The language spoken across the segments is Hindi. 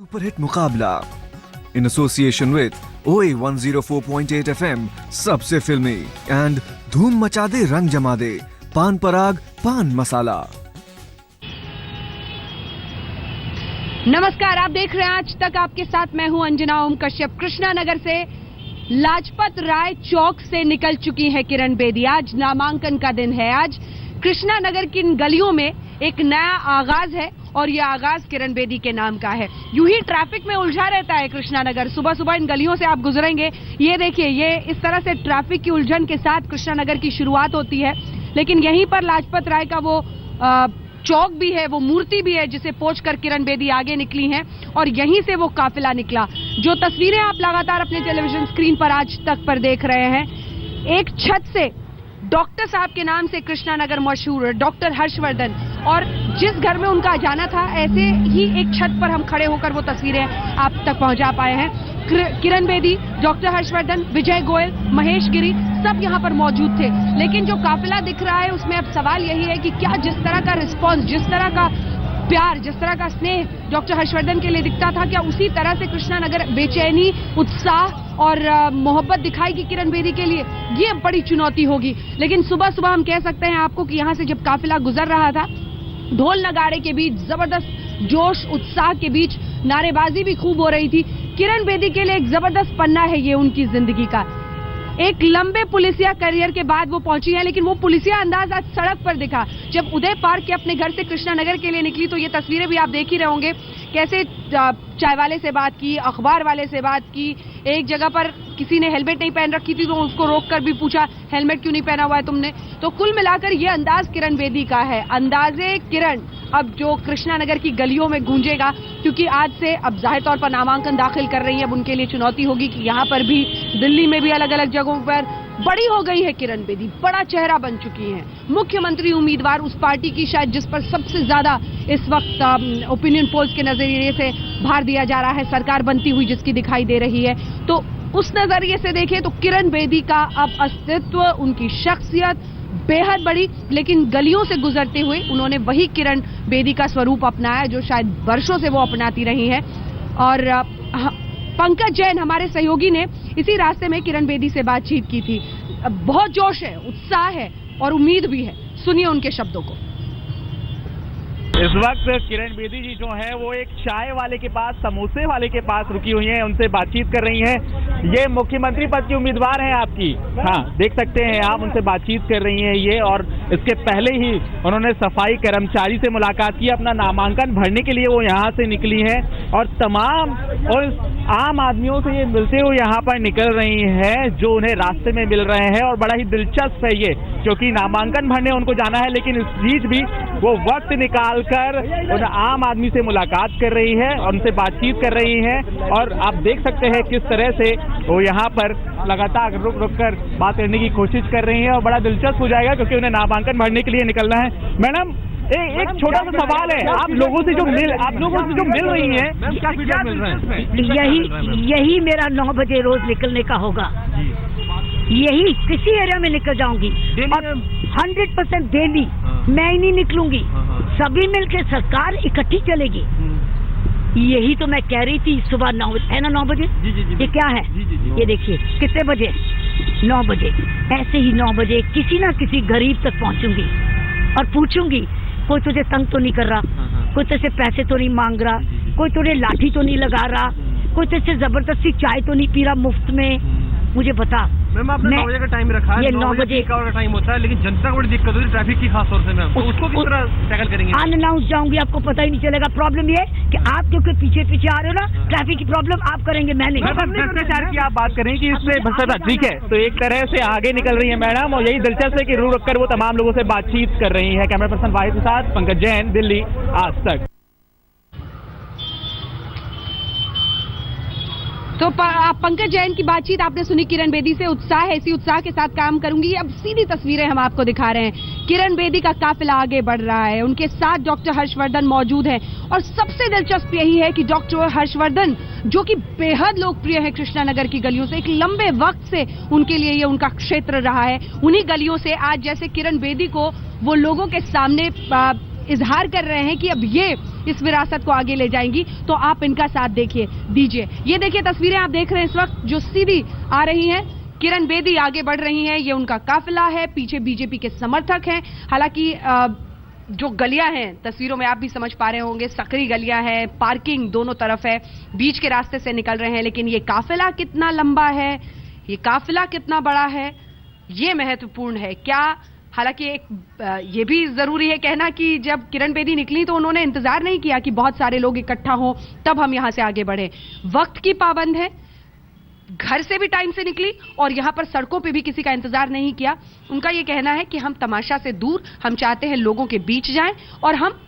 सुपरहिट मुकाबला in association with OA 104.8 FM सबसे फिल्मी एंड धूम मचा दे रंग जमा दे पान पराग पान मसाला। नमस्कार, आप देख रहे हैं आज तक आपके साथ मैं हूं अंजना ओम कश्यप। कृष्णा नगर से लाजपत राय चौक से निकल चुकी है किरण बेदी। आज नामांकन का दिन है। आज कृष्णा नगर की इन गलियों में एक नया आगाज है और यह आगाज किरण बेदी के नाम का है। यूं ही ट्रैफिक में उलझा रहता है कृष्णा नगर। सुबह सुबह इन गलियों से आप गुजरेंगे, ये देखिए, ये इस तरह से ट्रैफिक की उलझन के साथ कृष्णा नगर की शुरुआत होती है। लेकिन यहीं पर लाजपत राय का वो चौक भी है, वो मूर्ति भी है जिसे पोंछकर किरण बेदी आगे निकली हैं और यहीं से वो काफिला निकला। जो तस्वीरें आप लगातार अपने टेलीविजन स्क्रीन पर आज तक पर देख रहे हैं, एक छत से डॉक्टर साहब के नाम से कृष्णा नगर मशहूर है, डॉक्टर हर्षवर्धन, और जिस घर में उनका जाना था ऐसे ही एक छत पर हम खड़े होकर वो तस्वीरें आप तक पहुंचा पाए हैं। किरण बेदी, डॉक्टर हर्षवर्धन, विजय गोयल, महेश गिरी सब यहां पर मौजूद थे। लेकिन जो काफिला दिख रहा है उसमें अब सवाल यही है कि क्या जिस तरह का रिस्पॉन्स, जिस तरह का प्यार, जिस तरह का स्नेह डॉक्टर हर्षवर्धन के लिए दिखता था, क्या उसी तरह से कृष्णा नगर बेचैनी, उत्साह और मोहब्बत दिखाएगी किरण बेदी के लिए? ये बड़ी चुनौती होगी। लेकिन सुबह सुबह हम कह सकते हैं आपको कि यहां से जब काफिला गुजर रहा था, ढोल नगाड़े के बीच, जबरदस्त जोश उत्साह के बीच नारेबाजी भी खूब हो रही थी। किरण बेदी के लिए एक जबरदस्त पन्ना है ये उनकी जिंदगी का। एक लंबे पुलिसिया करियर के बाद वो पहुंची है, लेकिन वो पुलिसिया अंदाज आज सड़क पर दिखा। जब उदय पार्क के अपने घर से कृष्णा नगर के लिए निकली तो ये तस्वीरें भी आप देख ही रहे होंगे, कैसे चाय वाले से बात की, अखबार वाले से बात की। एक जगह पर किसी ने हेलमेट नहीं पहन रखी थी तो उसको रोककर भी पूछा, हेलमेट क्यों नहीं पहना हुआ है तुमने? तो कुल मिलाकर ये अंदाज किरण बेदी का है। अंदाजे किरण अब जो कृष्णा नगर की गलियों में गूंजेगा, क्योंकि आज से अब जाहिर तौर पर नामांकन दाखिल कर रही है। अब उनके लिए चुनौती होगी कि यहाँ पर भी, दिल्ली में भी अलग अलग जगहों पर बड़ी हो गई है किरण बेदी, बड़ा चेहरा बन चुकी है, मुख्यमंत्री उम्मीदवार उस पार्टी की शायद जिस पर सबसे ज्यादा इस वक्त ओपिनियन पोल्स के नजरिए से भार दिया जा रहा है, सरकार बनती हुई जिसकी दिखाई दे रही है। तो उस नजरिए से देखें तो किरण बेदी का अब अस्तित्व, उनकी शख्सियत बेहद बड़ी। लेकिन गलियों से गुजरते हुए उन्होंने वही किरण बेदी का स्वरूप अपनाया जो शायद वर्षों से वो अपनाती रही है। और पंकज जैन हमारे सहयोगी ने इसी रास्ते में किरण बेदी से बातचीत की थी। बहुत जोश है, उत्साह है और उम्मीद भी है। सुनिए उनके शब्दों को। इस वक्त किरण बेदी जी जो है वो एक चाय वाले के पास, समोसे वाले के पास रुकी हुई हैं, उनसे बातचीत कर रही हैं। ये मुख्यमंत्री पद की उम्मीदवार हैं आपकी, हाँ देख सकते हैं आप, उनसे बातचीत कर रही हैं ये। और इसके पहले ही उन्होंने सफाई कर्मचारी से मुलाकात की, अपना नामांकन भरने के लिए वो यहाँ से निकली हैं और तमाम और आम आदमियों से ये मिलते हुए यहाँ पर निकल रही हैं जो उन्हें रास्ते में मिल रहे हैं। और बड़ा ही दिलचस्प है ये, क्योंकि नामांकन भरने उनको जाना है, लेकिन इस बीच भी वो वक्त निकालकर उन आम आदमी से मुलाकात कर रही है और उनसे बातचीत कर रही हैं। और आप देख सकते हैं किस तरह से वो यहाँ पर लगातार रुक रुक कर बात करने की कोशिश कर रही हैं। और बड़ा दिलचस्प हो जाएगा क्योंकि उन्हें नामांकन भरने के लिए निकलना है। मैडम, एक छोटा सा सवाल है, आप लोगों से जो मिल रही हैं, क्या फीडबैक मिल रहा है? यही मेरा 9 बजे रोज निकलने का होगा। यही किसी एरिया में निकल जाऊंगी और 100% डेली मैं ही नहीं निकलूंगी, सभी मिलकर सरकार इकट्ठी चलेगी। यही तो मैं कह रही थी सुबह 9 है ना, 9 बजे। ये क्या है? ये देखिए कितने बजे, 9 बजे। ऐसे ही 9 बजे किसी ना किसी गरीब तक पहुंचूंगी और पूछूंगी, कोई तुझे तंग तो नहीं कर रहा, कोई तुझसे पैसे तो नहीं मांग रहा, कोई तुझे लाठी तो नहीं लगा रहा, कोई तुझसे जबरदस्ती चाय तो नहीं पी रहा मुफ्त में? मुझे बता। मैम, आपने 9 बजे का टाइम रखा है, ये 9 बजे का टाइम होता है, लेकिन जनता को बड़ी दिक्कत होती है ट्रैफिक की, खास तौर से मैम, तो उसको किस तरह टैकल करेंगे? अनअनाउंस जाऊंगी, आपको पता ही नहीं चलेगा। प्रॉब्लम ये कि आप क्योंकि पीछे पीछे आ रहे हो ना, ट्रैफिक की प्रॉब्लम आप करेंगे, मैं नहीं। भ्रष्टाचार की आप बात करें कि इससे भ्रष्टाचार, ठीक है, तो एक तरह से आगे निकल रही है मैडम। और यही दिलचस्प है कि रुक रुक कर वो तमाम लोगों से बातचीत कर रही है। कैमरा पर्सन वाहिद के साथ पंकज जैन, दिल्ली, आज तक। तो पंकज जैन की बातचीत आपने सुनी किरण बेदी से। उत्साह है, इसी उत्साह के साथ काम करूंगी। अब सीधी तस्वीरें हम आपको दिखा रहे हैं। किरण बेदी का काफिला आगे बढ़ रहा है, उनके साथ डॉक्टर हर्षवर्धन मौजूद हैं। और सबसे दिलचस्प यही है कि डॉक्टर हर्षवर्धन, जो कि बेहद लोकप्रिय है कृष्णा नगर की गलियों से, एक लंबे वक्त से उनके लिए ये उनका क्षेत्र रहा है। उन्हीं गलियों से आज जैसे किरण बेदी को वो लोगों के सामने इजहार कर रहे हैं कि अब ये इस विरासत को आगे ले जाएंगी, तो आप इनका साथ दीजिए। ये देखिए तस्वीरें आप देख रहे हैं इस वक्त जो सीधी आ रही हैं। किरण बेदी आगे बढ़ रही हैं, ये उनका काफिला है, पीछे बीजेपी के समर्थक हैं। हालांकि जो गलियां हैं तस्वीरों में आप भी समझ पा रहे होंगे, सकरी गलियां हैं, पार्किंग दोनों तरफ है, बीच के रास्ते से निकल रहे हैं। लेकिन ये काफिला कितना लंबा है, ये काफिला कितना बड़ा है, ये महत्वपूर्ण है। क्या हालांकि ये भी जरूरी है कहना कि जब किरण बेदी निकली तो उन्होंने इंतजार नहीं किया कि बहुत सारे लोग इकट्ठा हों तब हम यहां से आगे बढ़े। वक्त की पाबंद है, घर से भी टाइम से निकली और यहां पर सड़कों पे भी किसी का इंतजार नहीं किया। उनका यह कहना है कि हम तमाशा से दूर, हम चाहते हैं लोगों के बीच जाएं और हम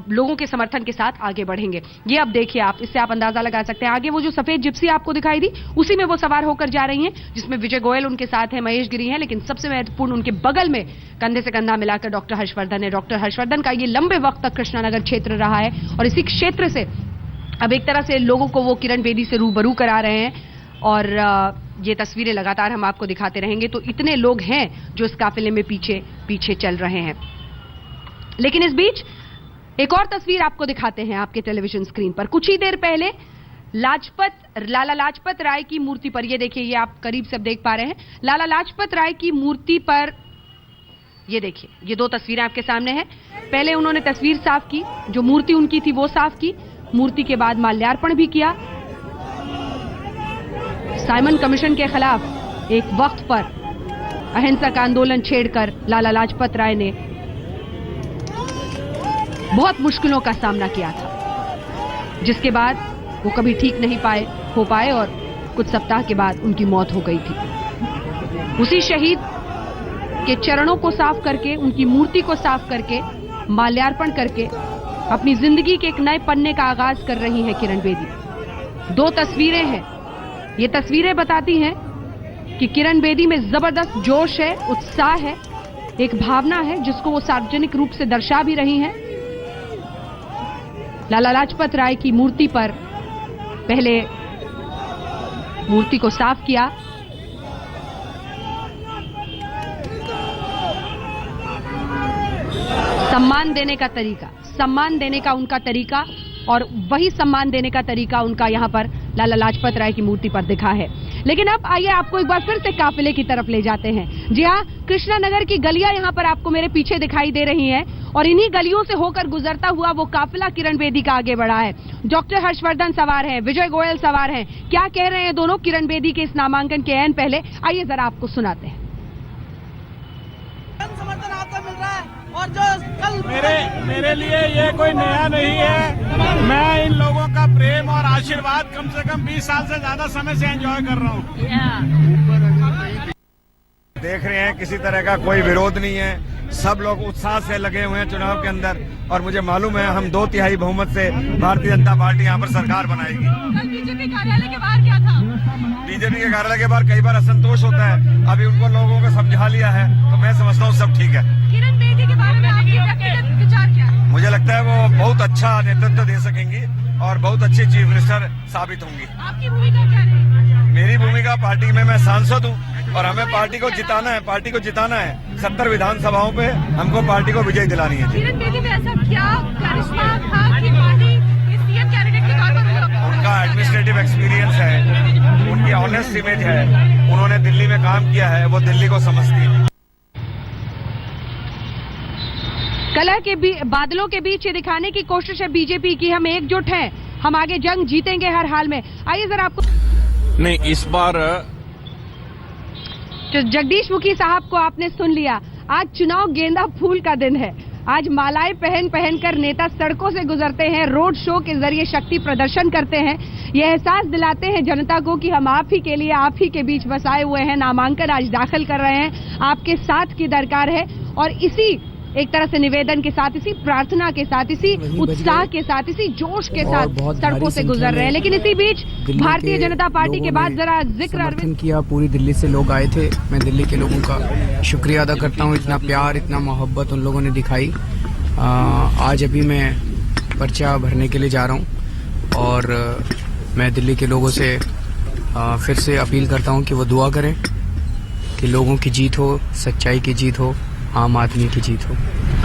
लोगों के समर्थन के साथ आगे बढ़ेंगे। ये अब देखिए आप, इससे आप अंदाजा लगा सकते हैं। आगे वो जो सफेद जिप्सी आपको दिखाई दी, उसी में वो सवार होकर जा रही हैं, जिसमें विजय गोयल उनके साथ है, महेश गिरी हैं, लेकिन सबसे महत्वपूर्ण उनके बगल में कंधे से कंधा मिलाकर डॉक्टर हर्षवर्धन है। डॉक्टर हर्षवर्धन का ये लंबे वक्त तक कृष्णानगर क्षेत्र रहा है और इसी क्षेत्र से अब एक तरह से लोगों को वो किरण बेदी से रूबरू करा रहे हैं और ये तस्वीरें लगातार हम आपको दिखाते रहेंगे। तो इतने लोग हैं जो इस काफिले में पीछे पीछे चल रहे हैं। लेकिन इस बीच एक और तस्वीर आपको दिखाते हैं आपके टेलीविजन स्क्रीन पर। कुछ ही देर पहले लाला लाजपत राय की मूर्ति पर, ये देखिए, ये आप करीब से देख पा रहे हैं, लाला लाजपत राय की मूर्ति पर ये देखिए, ये दो तस्वीरें आपके सामने हैं। पहले उन्होंने तस्वीर साफ की, जो मूर्ति उनकी थी वो साफ की, मूर्ति के बाद माल्यार्पण भी किया। साइमन कमीशन के खिलाफ एक वक्त पर अहिंसक आंदोलन छेड़कर लाला लाजपत राय ने बहुत मुश्किलों का सामना किया था, जिसके बाद वो कभी ठीक नहीं हो पाए और कुछ सप्ताह के बाद उनकी मौत हो गई थी। उसी शहीद के चरणों को साफ करके, उनकी मूर्ति को साफ करके, माल्यार्पण करके अपनी जिंदगी के एक नए पन्ने का आगाज कर रही हैं किरण बेदी। दो तस्वीरें हैं, ये तस्वीरें बताती हैं कि किरण बेदी में जबरदस्त जोश है, उत्साह है, एक भावना है जिसको वो सार्वजनिक रूप से दर्शा भी रही हैं। लाला लाजपत राय की मूर्ति पर पहले मूर्ति को साफ किया, सम्मान देने का तरीका, सम्मान देने का उनका तरीका, और वही सम्मान देने का तरीका उनका यहां पर लाला लाजपत राय की मूर्ति पर दिखा है। लेकिन अब आइए आपको एक बार फिर से काफिले की तरफ ले जाते हैं। जी हां, कृष्णानगर की गलियां यहां पर आपको मेरे पीछे दिखाई दे रही हैं और इन्हीं गलियों से होकर गुजरता हुआ वो काफिला किरण बेदी का आगे बढ़ा है। डॉक्टर हर्षवर्धन सवार हैं, विजय गोयल सवार हैं। क्या कह रहे हैं दोनों किरण बेदी के इस नामांकन के ऐन पहले, आइए जरा आपको सुनाते हैं। समर्थन आपको मिल रहा है और जो कल मेरे लिए ये कोई नया नहीं है। मैं इन लोगों का प्रेम और आशीर्वाद कम से कम 20 साल से ज्यादा समय से एंजॉय कर रहा हूँ। देख रहे हैं किसी तरह का कोई विरोध नहीं है, सब लोग उत्साह से लगे हुए हैं चुनाव के अंदर और मुझे मालूम है हम 2/3 बहुमत से भारतीय जनता पार्टी यहाँ पर सरकार बनाएगी। कल बीजेपी कार्यालय के बाहर क्या था? बीजेपी के कार्यालय के बाहर कई बार असंतोष होता है, अभी उनको लोगों को समझा लिया है तो मैं समझता हूँ सब ठीक है। किरण बेदी के बारे में आपके व्यक्तिगत विचार क्या है? मुझे लगता है वो बहुत अच्छा नेतृत्व दे सकेंगी और बहुत अच्छी चीफ मिनिस्टर साबित होंगी। आपकी भूमिका क्या है? मेरी भूमिका पार्टी में मैं सांसद हूँ और हमें पार्टी को जिताना है, पार्टी को जिताना है। 70 विधानसभाओं पे हमको पार्टी को विजय दिलानी है। किरण बेदी में ऐसा क्या करिश्मा था कि पार्टी सीएम कैंडिडेट के तौर पर उनका एडमिनिस्ट्रेटिव एक्सपीरियंस है, उनकी ऑनेस्ट इमेज है, उन्होंने दिल्ली में काम किया है, वो दिल्ली को समझती है। कलह के बादलों के बीच ये दिखाने की कोशिश है बीजेपी की, हम एकजुट हैं, हम आगे जंग जीतेंगे हर हाल में। आइए जरा आपको नहीं, इस बार जगदीश मुखी साहब को आपने सुन लिया। आज चुनाव गेंदा फूल का दिन है। आज मालाएं पहन कर नेता सड़कों से गुजरते हैं, रोड शो के जरिए शक्ति प्रदर्शन करते हैं, ये एहसास दिलाते हैं जनता को कि हम आप ही के लिए, आप ही के बीच बसाए हुए हैं। नामांकन आज दाखिल कर रहे हैं, आपके साथ की दरकार है और इसी एक तरह से निवेदन के साथ, इसी प्रार्थना के साथ, इसी उत्साह के साथ, इसी जोश के साथ सड़कों से गुजर रहे हैं। लेकिन इसी बीच भारतीय जनता पार्टी के बाद जरा जिक्र समर्थन किया, पूरी दिल्ली से लोग आए थे। मैं दिल्ली के लोगों का शुक्रिया अदा करता हूं, इतना प्यार, इतना मोहब्बत उन लोगों ने दिखाई। आज अभी मैं पर्चा भरने के लिए जा रहा हूं और मैं दिल्ली के लोगों से फिर से अपील करता हूं कि वो दुआ करें कि लोगों की जीत हो, सच्चाई की जीत हो आम आदमी की जीत हो।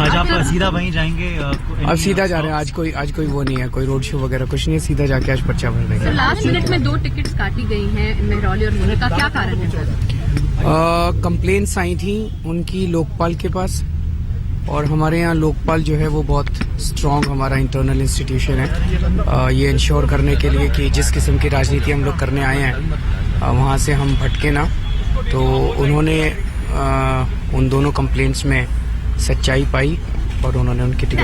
आज आप सीधा वहीं जाएंगे? अब सीधा जा रहे हैं, आज कोई वो नहीं है, कोई रोड शो वगैरह कुछ नहीं है, सीधा जाके आज पर्चा भर देंगे। लास्ट मिनट में 2 टिकट्स काटी गई हैं मेहरौली और मुनी का, क्या कारण है सर? कंप्लेंट्स आई थी उनकी लोकपाल के पास, और हमारे यहाँ लोकपाल जो है वो बहुत स्ट्रॉन्ग हमारा इंटरनल इंस्टीट्यूशन है, ये इंश्योर करने के लिए कि जिस किस्म की राजनीति हम लोग करने आए हैं वहाँ से हम भटके ना। तो उन्होंने उन दोनों कंप्लेंट्स में सच्चाई पाई और उन्होंने उनकी टिकट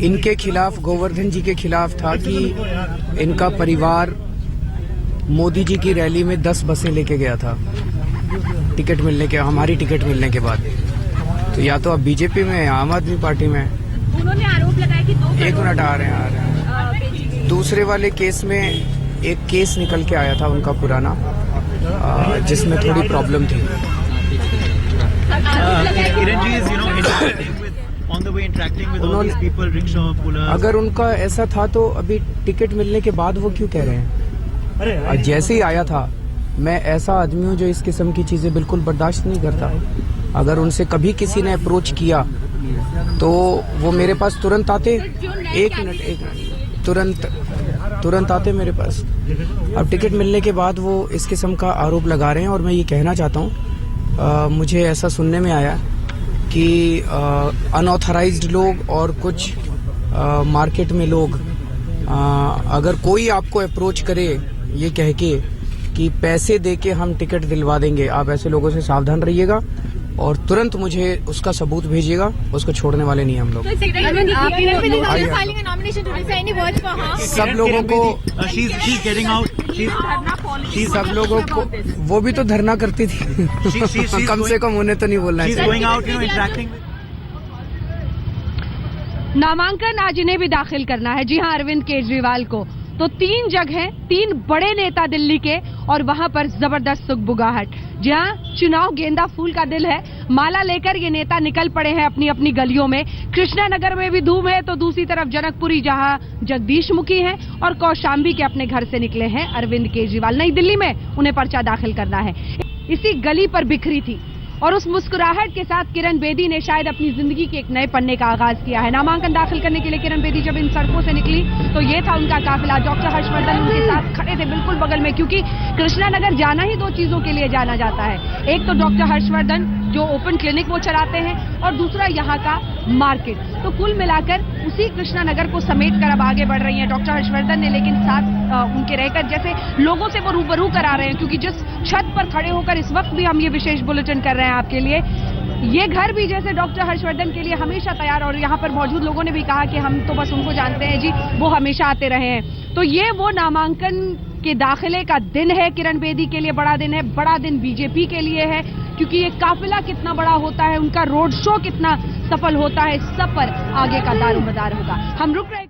इनके खिलाफ, गोवर्धन जी के खिलाफ था कि इनका परिवार मोदी जी की रैली में 10 बसें लेके गया था टिकट मिलने के, हमारी टिकट मिलने के बाद। तो या तो अब बीजेपी में या आम आदमी पार्टी में। उन्होंने आरोप लगाया कि 2 एक मिनट आ रहे हैं। दूसरे वाले केस में एक केस निकल के आया था उनका पुराना, जिसमें थोड़ी प्रॉब्लम थी। अगर उनका ऐसा था तो अभी टिकट मिलने के बाद वो क्यों कह रहे हैं? जैसे ही आया था, मैं ऐसा आदमी हूँ जो इस किस्म की चीजें बिल्कुल बर्दाश्त नहीं करता। अगर उनसे कभी किसी ने अप्रोच किया तो वो मेरे पास तुरंत आते, एक मिनट तुरंत आते मेरे पास। अब टिकट मिलने के बाद वो इस किस्म का आरोप लगा रहे हैं, और मैं ये कहना चाहता हूँ, मुझे ऐसा सुनने में आया कि अनऑथराइज्ड लोग और कुछ मार्केट में लोग, अगर कोई आपको अप्रोच करे ये कह के कि पैसे देके हम टिकट दिलवा देंगे, आप ऐसे लोगों से सावधान रहिएगा और तुरंत मुझे उसका सबूत भेजिएगा, उसको छोड़ने वाले नहीं हम लोग। सब लोगों को, सब लोगों को, वो भी तो धरना करती थी। कम से कम उन्हें तो नहीं बोलना है। नामांकन आज इन्हें भी दाखिल करना है। जी हाँ, अरविंद केजरीवाल को। तो 3 जगह, 3 बड़े नेता दिल्ली के, और वहां पर जबरदस्त सुगबुगाहट। जहां चुनाव गेंदा फूल का दिल है, माला लेकर ये नेता निकल पड़े हैं अपनी अपनी गलियों में। कृष्णा नगर में भी धूम है, तो दूसरी तरफ जनकपुरी जहां जगदीश मुखी हैं और कौशाम्बी के अपने घर से निकले हैं अरविंद केजरीवाल। नई दिल्ली में उन्हें पर्चा दाखिल करना है। इसी गली पर बिखरी थी और उस मुस्कुराहट के साथ किरण बेदी ने शायद अपनी जिंदगी के एक नए पन्ने का आगाज किया है। नामांकन दाखिल करने के लिए किरण बेदी जब इन सड़कों से निकली तो ये था उनका काफिला। डॉक्टर हर्षवर्धन उनके साथ खड़े थे बिल्कुल बगल में, क्योंकि कृष्णा नगर जाना ही 2 चीजों के लिए जाना जाता है। एक तो डॉक्टर हर्षवर्धन जो ओपन क्लिनिक वो चलाते हैं, और दूसरा यहाँ का मार्केट। तो कुल मिलाकर उसी कृष्णा नगर को समेट कर अब आगे बढ़ रही हैं डॉक्टर हर्षवर्धन ने, लेकिन साथ उनके रहकर जैसे लोगों से वो रूबरू करा रहे हैं, क्योंकि जिस छत पर खड़े होकर इस वक्त भी हम ये विशेष बुलेटिन कर रहे हैं आपके लिए, ये घर भी जैसे डॉक्टर हर्षवर्धन के लिए हमेशा तैयार। और यहाँ पर मौजूद लोगों ने भी कहा कि हम तो बस उनको जानते हैं जी, वो हमेशा आते रहे हैं। तो ये वो नामांकन के दाखिले का दिन है, किरण बेदी के लिए बड़ा दिन है, बड़ा दिन बीजेपी के लिए है, क्योंकि ये काफिला कितना बड़ा होता है, उनका रोड शो कितना सफल होता है, सब पर आगे का दारोमदार होगा। हम रुक रहे